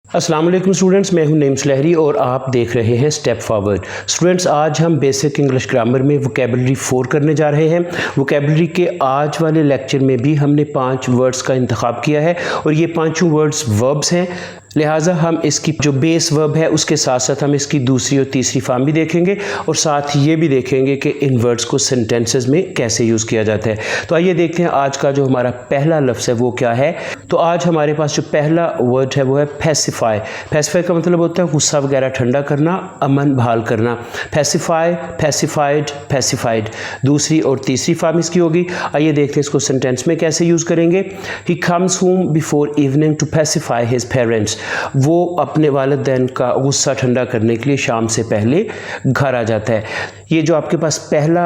अस्सलाम वालेकुम स्टूडेंट्स, मैं हूं नईम सुलहरी और आप देख रहे हैं स्टेप फॉरवर्ड। स्टूडेंट्स, आज हम बेसिक इंग्लिश ग्रामर में वोकेबलरी 4 करने जा रहे हैं। वोकेबलरी के आज वाले लेक्चर में भी हमने 5 वर्ड्स का इंतखाब किया है और ये पांचों वर्ड्स वर्ब्स हैं, लिहाजा हम इसकी जो बेस वर्ब है उसके साथ साथ हम इसकी दूसरी और तीसरी फॉर्म भी देखेंगे और साथ ये भी देखेंगे कि इन वर्ड्स को सेंटेंसेस में कैसे यूज़ किया जाता है। तो आइए देखते हैं आज का जो हमारा पहला लफ्ज़ है वो क्या है। तो आज हमारे पास जो पहला वर्ड है वो है पैसिफाई। पैसिफाई का मतलब होता है गुस्सा वगैरह ठंडा करना, अमन बहाल करना। पैसिफाई, पैसिफाइड, पैसिफाइड दूसरी और तीसरी फॉर्म इसकी होगी। आइए देखते हैं इसको सेंटेंस में कैसे यूज़ करेंगे। He comes home before evening to pacify his parents. वो अपने वालिदैन का गुस्सा ठंडा करने के लिए शाम से पहले घर आ जाता है। ये जो आपके पास पहला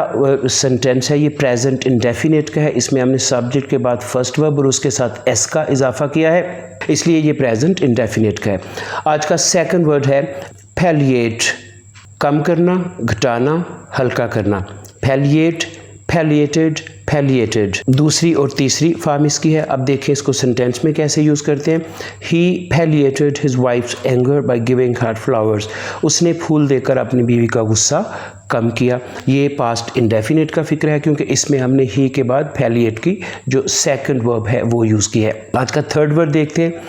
सेंटेंस है ये प्रेजेंट इंडेफिनिट का है। इसमें हमने सब्जेक्ट के बाद फर्स्ट वर्ब और उसके साथ एस का इजाफा किया है, इसलिए ये प्रेजेंट इंडेफिनिट का है। आज का सेकंड वर्ड है पैलिएट, कम करना, घटाना, हल्का करना। पैलिएट, पैलिएटेड, पैलिएटेड दूसरी और तीसरी फॉर्म इसकी है। अब देखिए इसको सेंटेंस में कैसे यूज़ करते हैं। He palliated his wife's anger by giving her flowers. उसने फूल देकर अपनी बीवी का गुस्सा कम किया। ये पास्ट इंडेफिनिट का फिक्र है क्योंकि इसमें हमने ही के बाद पैलिएट की जो सेकंड वर्ब है वो यूज़ की है। आज का थर्ड वर्ड देखते हैं।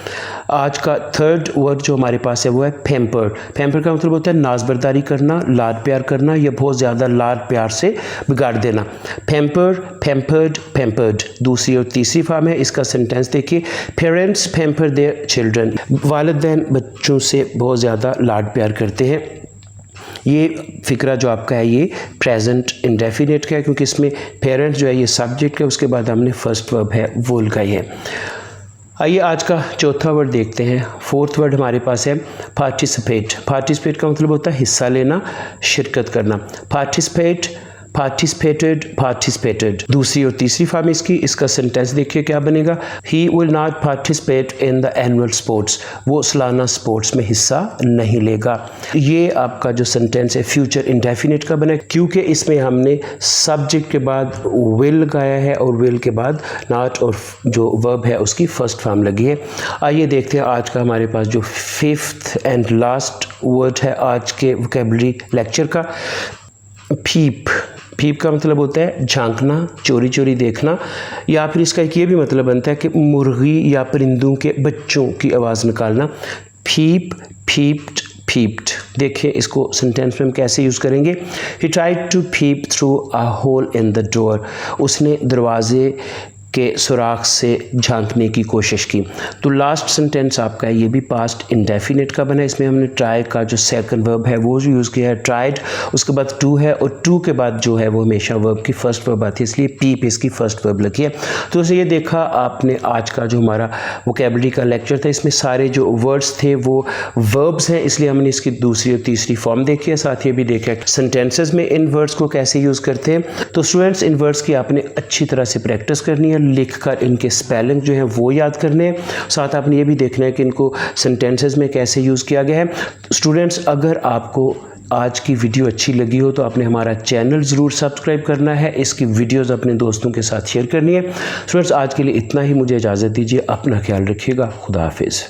आज का थर्ड वर्ड जो हमारे पास है वो है पैम्पर। पैम्पर का मतलब होता है नाजबरदारी करना, लाड प्यार करना या बहुत ज़्यादा लाड प्यार से बिगाड़ देना। पैम्पर, पैम्पर्ड, पैम्पर्ड दूसरी और तीसरी फॉर्म है। इसका सेंटेंस देखिए। Parents pamper their children. वालिदैन बच्चों से बहुत ज़्यादा लाड प्यार करते हैं। ये फिक्रा जो आपका है ये प्रेजेंट इंडेफिनिट का है क्योंकि इसमें पेरेंट्स जो है ये सब्जेक्ट है, उसके बाद हमने फर्स्ट वर्ब है वो लगाई है। आइए आज का चौथा वर्ड देखते हैं। फोर्थ वर्ड हमारे पास है पार्टिसिपेट। पार्टिसिपेट का मतलब होता है हिस्सा लेना, शिरकत करना। पार्टिसिपेट, पार्टिसिपेटेड, पार्टिसिपेटेड दूसरी और तीसरी फॉर्म इसकी। इसका सेंटेंस देखिए क्या बनेगा। He will not participate in the annual sports. वो सालाना स्पोर्ट्स में हिस्सा नहीं लेगा। ये आपका जो सेंटेंस है फ्यूचर इंडेफिनिट का बना क्योंकि इसमें हमने सब्जेक्ट के बाद विल लगाया है और विल के बाद नॉट और जो वर्ब है उसकी फर्स्ट फॉर्म लगी है। आइए देखते हैं आज का हमारे पास जो फिफ्थ एंड लास्ट वर्ड है आज के वोकैबुलरी लेक्चर का, पीप। पीप का मतलब होता है झांकना, चोरी चोरी देखना, या फिर इसका एक ये भी मतलब बनता है कि मुर्गी या परिंदों के बच्चों की आवाज़ निकालना। Peep, peeped, peeped. देखिए इसको सेंटेंस में हम कैसे यूज़ करेंगे। He tried to peep through a hole in the door. उसने दरवाजे के सुराख से झांकने की कोशिश की। तो लास्ट सेंटेंस आपका है ये भी पास्ट इंडेफिनिट का बना है। इसमें हमने ट्राई का जो सेकंड वर्ब है वो यूज़ किया है, ट्राइड। उसके बाद टू है और टू के बाद जो है वो हमेशा वर्ब की फर्स्ट वर्ब आती है, इसलिए पीप इसकी फर्स्ट वर्ब लगी है। तो उसे ये देखा आपने आज का जो हमारा वोकैबुलरी का लेक्चर था इसमें सारे जो वर्ड्स थे वो वर्ब्स हैं, इसलिए हमने इसकी दूसरी और तीसरी फॉर्म देखी है। साथ ही भी देखा सेंटेंसेस में इन वर्ड्स को कैसे यूज़ करते हैं। तो स्टूडेंट्स इन वर्ड्स की आपने अच्छी तरह से प्रैक्टिस करनी है, लिखकर इनके स्पेलिंग जो है वो याद करने हैं। साथ आपने ये भी देखना है कि इनको सेंटेंसेस में कैसे यूज़ किया गया है। स्टूडेंट्स, अगर आपको आज की वीडियो अच्छी लगी हो तो आपने हमारा चैनल ज़रूर सब्सक्राइब करना है, इसकी वीडियोस अपने दोस्तों के साथ शेयर करनी है। स्टूडेंट्स, आज के लिए इतना ही, मुझे इजाज़त दीजिए, अपना ख्याल रखिएगा, खुदा हाफिज़।